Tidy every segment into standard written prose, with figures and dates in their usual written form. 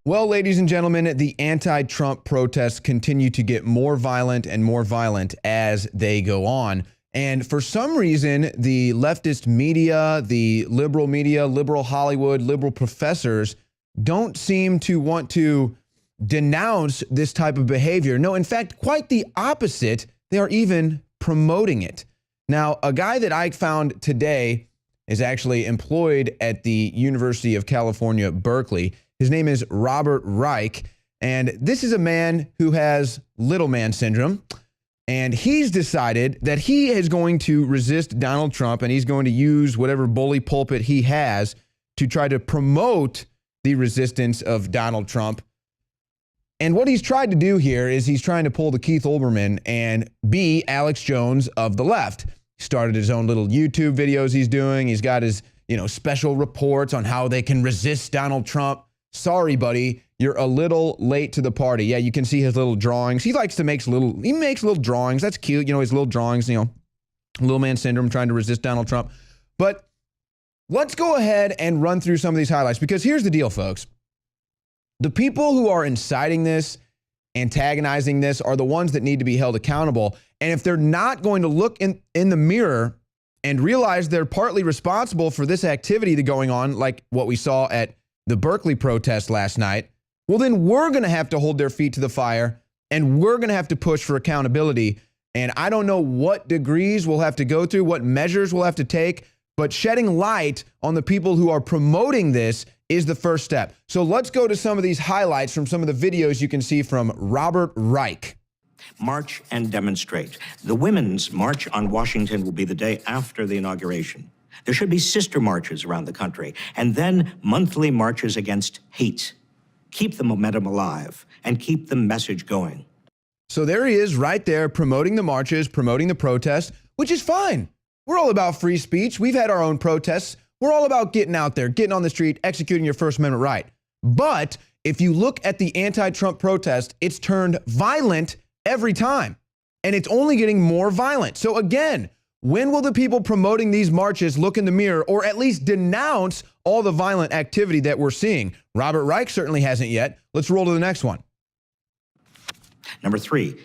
Well, ladies and gentlemen, the anti-Trump protests continue to get more violent and more violent as they go on. And for some reason, the leftist media, the liberal media, liberal Hollywood, liberal professors don't seem to want to denounce this type of behavior. No, in fact, quite the opposite. They are even promoting it. Now, a guy that I found today is actually employed at the University of California, Berkeley. His name is Robert Reich, and this is a man who has little man syndrome, and he's decided that he is going to resist Donald Trump, and he's going to use whatever bully pulpit he has to try to promote the resistance of Donald Trump. And what he's tried to do here is he's trying to pull the Keith Olbermann and be Alex Jones of the left. He started his own little YouTube videos he's doing. He's got his, special reports on how they can resist Donald Trump. Sorry, buddy, you're a little late to the party. Yeah, you can see his little drawings. He likes to make little drawings. That's cute. His little drawings, little man syndrome, trying to resist Donald Trump. But let's go ahead and run through some of these highlights, because here's the deal, folks. The people who are inciting this, antagonizing this, are the ones that need to be held accountable. And if they're not going to look in the mirror and realize they're partly responsible for this activity that's going on, like what we saw at the Berkeley protest last night, well, then we're going to have to hold their feet to the fire, and we're going to have to push for accountability. And I don't know what degrees we'll have to go through, what measures we'll have to take, but shedding light on the people who are promoting this is the first step. So let's go to some of these highlights from some of the videos you can see from Robert Reich. March and demonstrate. The Women's March on Washington will be the day after the inauguration. There should be sister marches around the country, and then monthly marches against hate. Keep the momentum alive and keep the message going. So there he is right there promoting the marches, promoting the protests, which is fine. We're all about free speech. We've had our own protests. We're all about getting out there, getting on the street, executing your First Amendment right. But if you look at the anti-Trump protest, it's turned violent every time, and it's only getting more violent. So again, when will the people promoting these marches look in the mirror, or at least denounce all the violent activity that we're seeing? Robert Reich certainly hasn't yet. Let's roll to the next one. Number three,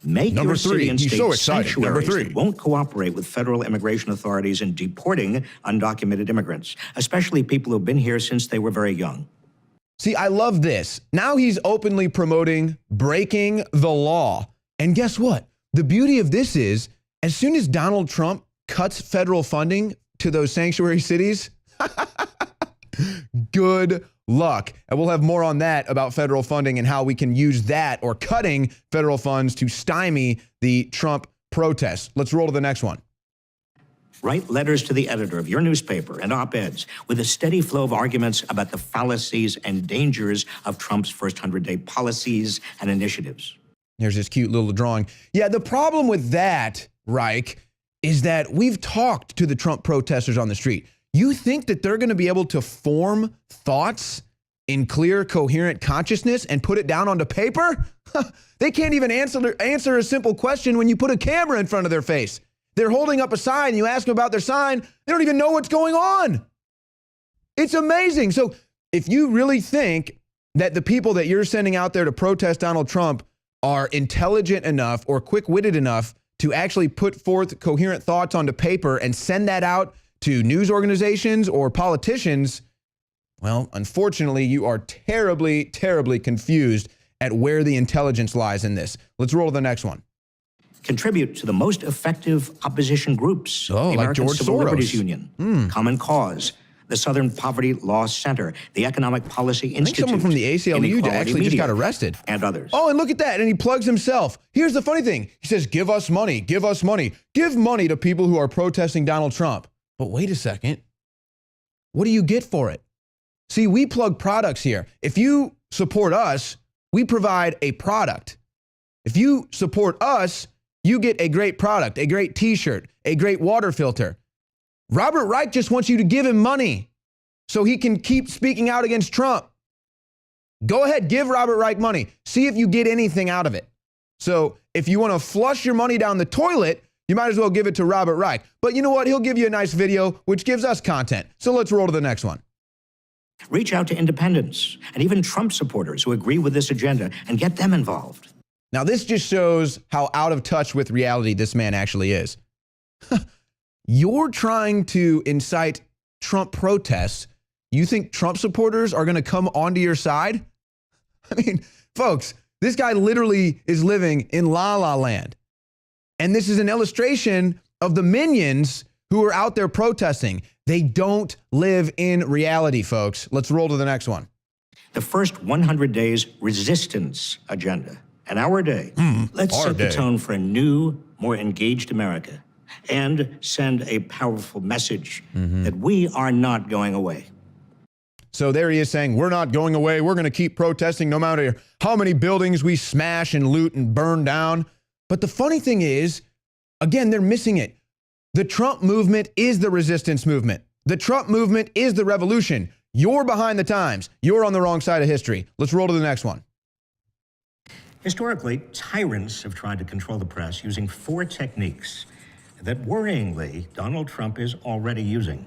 make your city and state sanctuaries that won't cooperate with federal immigration authorities in deporting undocumented immigrants, especially people who've been here since they were very young. See, I love this. Now he's openly promoting breaking the law. And guess what? The beauty of this is, as soon as Donald Trump cuts federal funding to those sanctuary cities, good luck. And we'll have more on that about federal funding and how we can use that, or cutting federal funds, to stymie the Trump protests. Let's roll to the next one. Write letters to the editor of your newspaper and op-eds with a steady flow of arguments about the fallacies and dangers of Trump's first 100-day policies and initiatives. Here's this cute little drawing. Yeah, the problem with that, Reich, is that we've talked to the Trump protesters on the street. You think that they're going to be able to form thoughts in clear, coherent consciousness and put it down onto paper? They can't even answer a simple question when you put a camera in front of their face. They're holding up a sign, you ask them about their sign, they don't even know what's going on. It's amazing. So if you really think that the people that you're sending out there to protest Donald Trump are intelligent enough or quick-witted enough to actually put forth coherent thoughts onto paper and send that out to news organizations or politicians, well, unfortunately, you are terribly, terribly confused at where the intelligence lies in this. Let's roll to the next one. Contribute to the most effective opposition groups. Oh, the like American George Civil Soros. Liberties Union, Common Cause, the Southern Poverty Law Center, the Economic Policy Institute. I think someone from the ACLU actually just got arrested. And others. Oh, and look at that. And he plugs himself. Here's the funny thing. He says, give us money, give us money. Give money to people who are protesting Donald Trump. But wait a second. What do you get for it? See, we plug products here. If you support us, we provide a product. If you support us, you get a great product, a great t-shirt, a great water filter. Robert Reich just wants you to give him money so he can keep speaking out against Trump. Go ahead, give Robert Reich money. See if you get anything out of it. So if you want to flush your money down the toilet, you might as well give it to Robert Reich. But you know what? He'll give you a nice video, which gives us content. So let's roll to the next one. Reach out to independents and even Trump supporters who agree with this agenda and get them involved. Now, this just shows how out of touch with reality this man actually is. You're trying to incite Trump protests. You think Trump supporters are going to come onto your side? I mean, folks, this guy literally is living in La La Land. And this is an illustration of the minions who are out there protesting. They don't live in reality, folks. Let's roll to the next one. The first 100 days resistance agenda, an hour a day. Let's set the tone for a new, more engaged America and send a powerful message that we are not going away. So there he is saying, we're not going away. We're going to keep protesting no matter how many buildings we smash and loot and burn down. But the funny thing is, again, they're missing it. The Trump movement is the resistance movement. The Trump movement is the revolution. You're behind the times. You're on the wrong side of history. Let's roll to the next one. Historically, tyrants have tried to control the press using 4 techniques that, worryingly, Donald Trump is already using.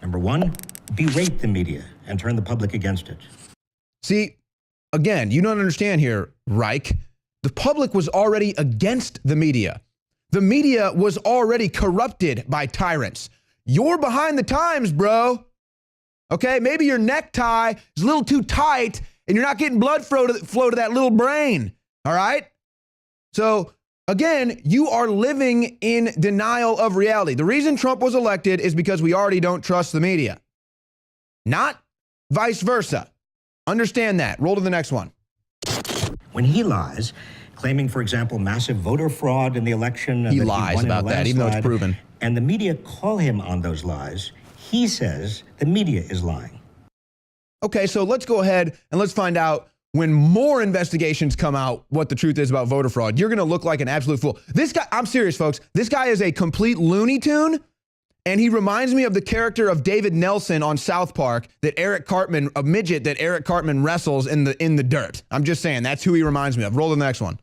Number 1, berate the media and turn the public against it. See, again, you don't understand here, Reich. The public was already against the media. The media was already corrupted by tyrants. You're behind the times, bro. Okay, maybe your necktie is a little too tight and you're not getting blood flow to that little brain. All right? So, again, you are living in denial of reality. The reason Trump was elected is because we already don't trust the media. Not vice versa. Understand that. Roll to the next one. When he lies, claiming, for example, massive voter fraud in the election. He lies about that, even though it's proven. And the media call him on those lies. He says the media is lying. Okay, so let's go ahead and let's find out when more investigations come out what the truth is about voter fraud. You're going to look like an absolute fool. This guy, I'm serious, folks. This guy is a complete Looney Tune, and he reminds me of the character of David Nelson on South Park that Eric Cartman, a midget that Eric Cartman wrestles in the dirt. I'm just saying, that's who he reminds me of. Roll the next one.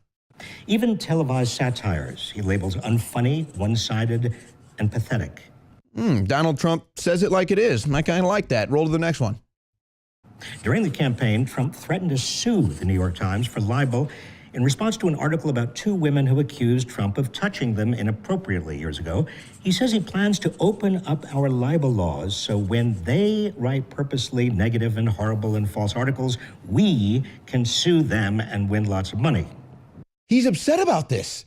Even televised satires he labels unfunny, one-sided, and pathetic. Donald Trump says it like it is. I kind of like that. Roll to the next one. During the campaign, Trump threatened to sue the New York Times for libel in response to an article about 2 women who accused Trump of touching them inappropriately years ago. He says he plans to open up our libel laws so when they write purposely negative and horrible and false articles, we can sue them and win lots of money. He's upset about this.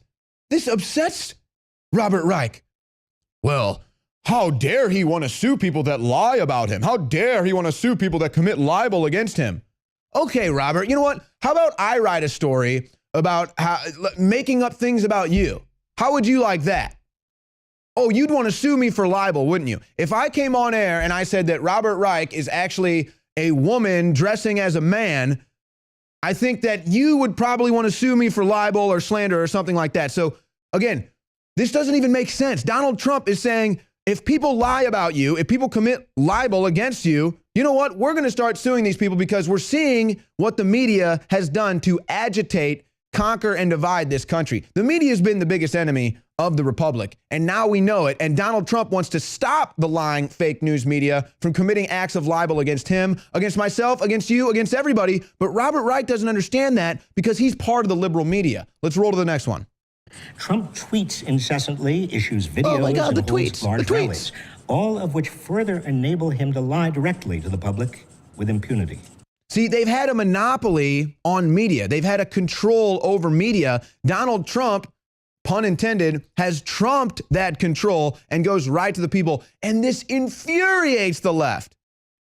This upsets Robert Reich. Well, how dare he want to sue people that lie about him? How dare he want to sue people that commit libel against him? Okay, Robert, you know what? How about I write a story about making up things about you? How would you like that? Oh, you'd want to sue me for libel, wouldn't you? If I came on air and I said that Robert Reich is actually a woman dressing as a man, I think that you would probably want to sue me for libel or slander or something like that. So again, this doesn't even make sense. Donald Trump is saying, if people lie about you, if people commit libel against you, you know what? We're going to start suing these people because we're seeing what the media has done to agitate, conquer, and divide this country. The media has been the biggest enemy of the republic, and now we know it. And Donald Trump wants to stop the lying fake news media from committing acts of libel against him, against myself, against you, against everybody. But Robert Reich doesn't understand that because he's part of the liberal media. Let's roll to the next one. Trump tweets incessantly, issues videos, oh my God, and holds large rallies, all of which further enable him to lie directly to the public with impunity. See, they've had a monopoly on media. They've had a control over media. Donald Trump, pun intended, has trumped that control and goes right to the people. And this infuriates the left.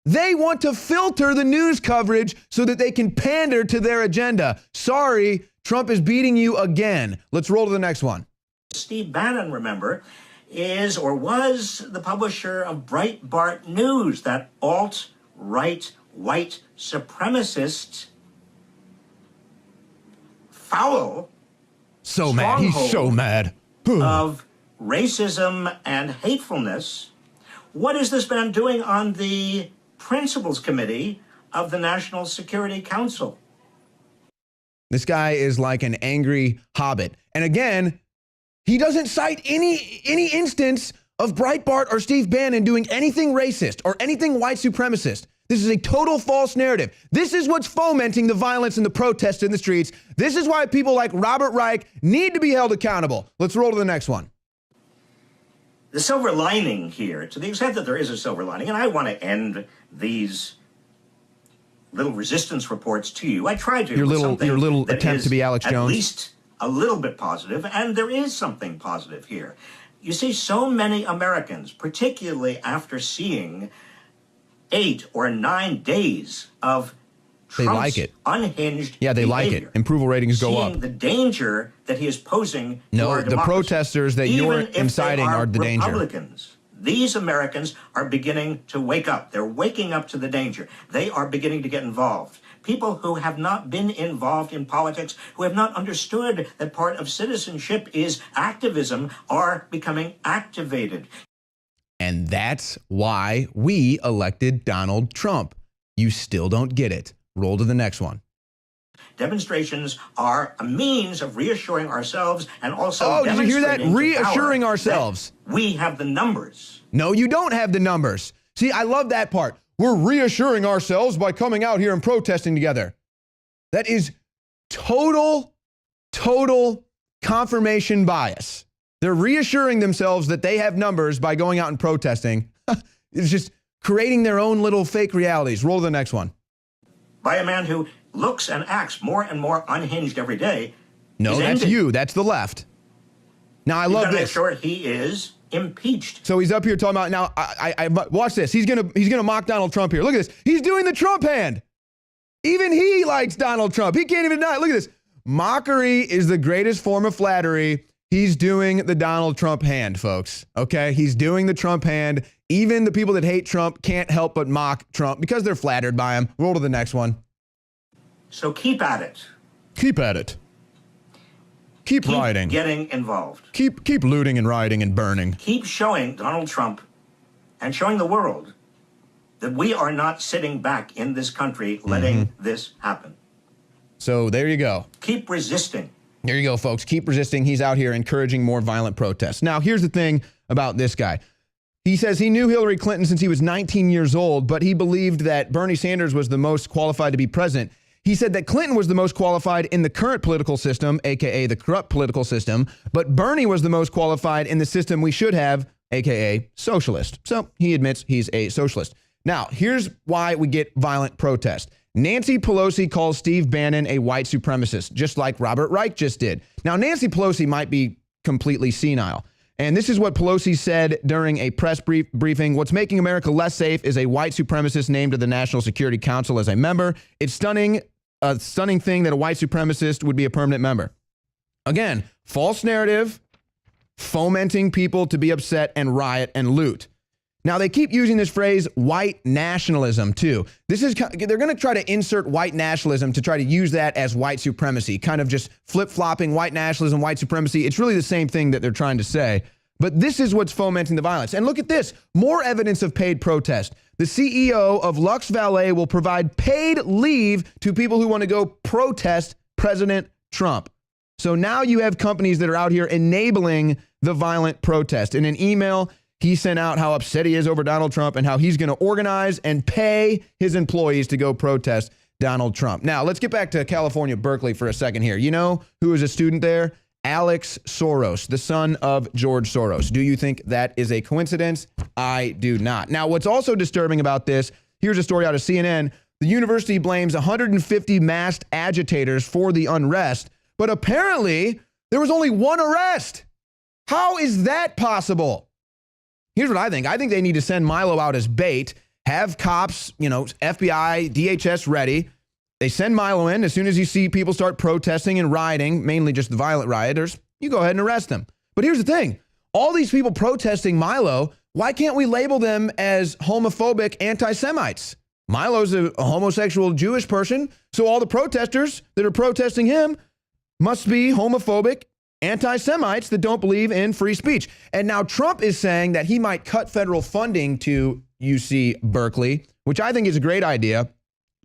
They want to filter the news coverage so that they can pander to their agenda. Sorry, Trump is beating you again. Let's roll to the next one. Steve Bannon, remember, is or was the publisher of Breitbart News, that alt-right white supremacist foul so mad. He's so mad. of racism and hatefulness. What is this man doing on the Principals Committee of the National Security Council? This guy is like an angry hobbit. And again, he doesn't cite any instance of Breitbart or Steve Bannon doing anything racist or anything white supremacist. This is a total false narrative. This is what's fomenting the violence and the protests in the streets. This is why people like Robert Reich need to be held accountable. Let's roll to the next one. The silver lining here, to the extent that there is a silver lining, and I want to end these little resistance reports to you. I tried to. Your little attempt to be Alex Jones. At least a little bit positive, and there is something positive here. You see, so many Americans, particularly after seeing 8 or 9 days of Trump's they like it. Unhinged Yeah, they behavior, like it. Approval ratings go up. Seeing the danger that he is posing to our the democracy. protesters that you're Even if inciting they are the danger. Republicans. These Americans are beginning to wake up. They're waking up to the danger. They are beginning to get involved. People who have not been involved in politics, who have not understood that part of citizenship is activism, are becoming activated. And that's why we elected Donald Trump. You still don't get it. Roll to the next one. Demonstrations are a means of reassuring ourselves and also Oh, did you hear that? demonstrating to Reassuring power ourselves. that we have the numbers. No, you don't have the numbers. See, I love that part. We're reassuring ourselves by coming out here and protesting together. That is total confirmation bias. They're reassuring themselves that they have numbers by going out and protesting. It's just creating their own little fake realities. Roll to the next one. By a man who looks and acts more and more unhinged every day. No, that's you. That's the left. Now, I love this. Make sure he is impeached. So he's up here talking about, now, I watch this. He's gonna mock Donald Trump here. Look at this. He's doing the Trump hand. Even he likes Donald Trump. He can't even deny it. Look at this. Mockery is the greatest form of flattery. He's doing the Donald Trump hand, folks. Okay? He's doing the Trump hand. Even the people that hate Trump can't help but mock Trump because they're flattered by him. Roll to the next one. So keep at it. Keep at it. Keep rioting. Getting involved. Keep looting and rioting and burning. Keep showing Donald Trump and showing the world that we are not sitting back in this country letting this happen. So there you go. Keep resisting. There you go, folks. Keep resisting. He's out here encouraging more violent protests. Now, here's the thing about this guy. He says he knew Hillary Clinton since he was 19 years old, but he believed that Bernie Sanders was the most qualified to be president. He said that Clinton was the most qualified in the current political system, aka the corrupt political system, but Bernie was the most qualified in the system we should have, aka socialist. So he admits he's a socialist. Now, here's why we get violent protest. Nancy Pelosi calls Steve Bannon a white supremacist, just like Robert Reich just did. Now, Nancy Pelosi might be completely senile. And this is what Pelosi said during a press briefing. What's making America less safe is a white supremacist named to the National Security Council as a member. It's a stunning thing that a white supremacist would be a permanent member. Again, false narrative, fomenting people to be upset and riot and loot. Now, they keep using this phrase, white nationalism, too. They're going to try to insert white nationalism to try to use that as white supremacy, kind of just flip-flopping white nationalism, white supremacy. It's really the same thing that they're trying to say. But this is what's fomenting the violence. And look at this, more evidence of paid protest. The CEO of Lux Valet will provide paid leave to people who want to go protest President Trump. So now you have companies that are out here enabling the violent protest. In an email, he sent out how upset he is over Donald Trump and how he's going to organize and pay his employees to go protest Donald Trump. Now, let's get back to California, Berkeley for a second here. You know who is a student there? Alex Soros, the son of George Soros. Do you think that is a coincidence? I do not. Now, what's also disturbing about this, here's a story out of CNN. The university blames 150 masked agitators for the unrest, but apparently there was only one arrest. How is that possible? Here's what I think. I think they need to send Milo out as bait, have cops, FBI, DHS ready. They send Milo in. As soon as you see people start protesting and rioting, mainly just the violent rioters, you go ahead and arrest them. But here's the thing. All these people protesting Milo, why can't we label them as homophobic anti-Semites? Milo's a homosexual Jewish person, so all the protesters that are protesting him must be homophobic anti-Semites that don't believe in free speech. And now Trump is saying that he might cut federal funding to UC Berkeley, which I think is a great idea.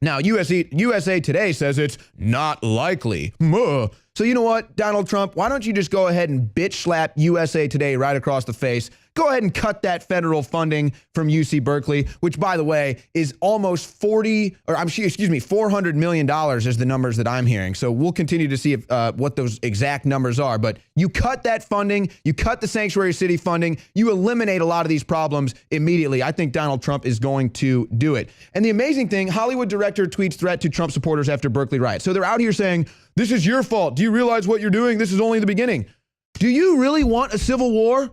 Now, USA Today says it's not likely. So you know what, Donald Trump, why don't you just go ahead and bitch slap USA Today right across the face? Go ahead and cut that federal funding from UC Berkeley, which, by the way, is almost $400 million is the numbers that I'm hearing. So we'll continue to see what those exact numbers are. But you cut that funding, you cut the sanctuary city funding, you eliminate a lot of these problems immediately. I think Donald Trump is going to do it. And the amazing thing, Hollywood director tweets threat to Trump supporters after Berkeley riot. So they're out here saying, this is your fault. Do you realize what you're doing? This is only the beginning. Do you really want a civil war?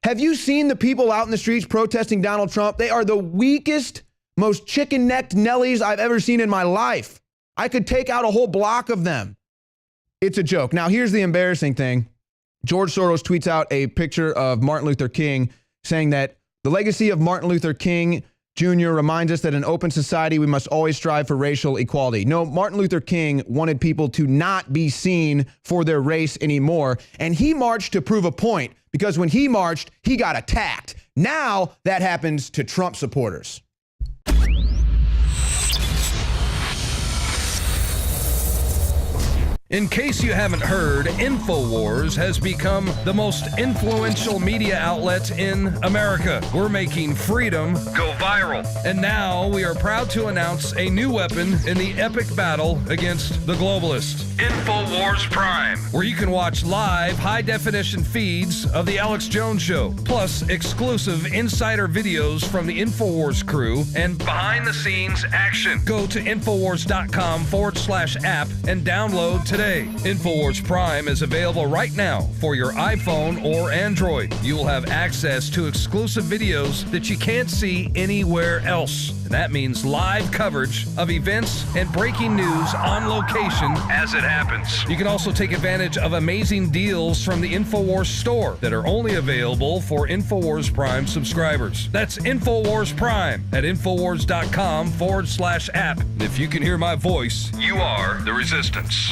Have you seen the people out in the streets protesting Donald Trump? They are the weakest, most chicken-necked Nellies I've ever seen in my life. I could take out a whole block of them. It's a joke. Now, here's the embarrassing thing. George Soros tweets out a picture of Martin Luther King saying that the legacy of Martin Luther King Jr. reminds us that in an open society, we must always strive for racial equality. No, Martin Luther King wanted people to not be seen for their race anymore. And he marched to prove a point, because when he marched, he got attacked. Now that happens to Trump supporters. In case you haven't heard, InfoWars has become the most influential media outlet in America. We're making freedom go viral. And now we are proud to announce a new weapon in the epic battle against the globalists. InfoWars Prime, where you can watch live high-definition feeds of the Alex Jones Show, plus exclusive insider videos from the InfoWars crew and behind-the-scenes action. Go to Infowars.com/app and download today. InfoWars Prime is available right now for your iPhone or Android. You will have access to exclusive videos that you can't see anywhere else. And that means live coverage of events and breaking news on location as it happens. You can also take advantage of amazing deals from the InfoWars store that are only available for InfoWars Prime subscribers. That's InfoWars Prime at Infowars.com/app. And if you can hear my voice, you are the resistance.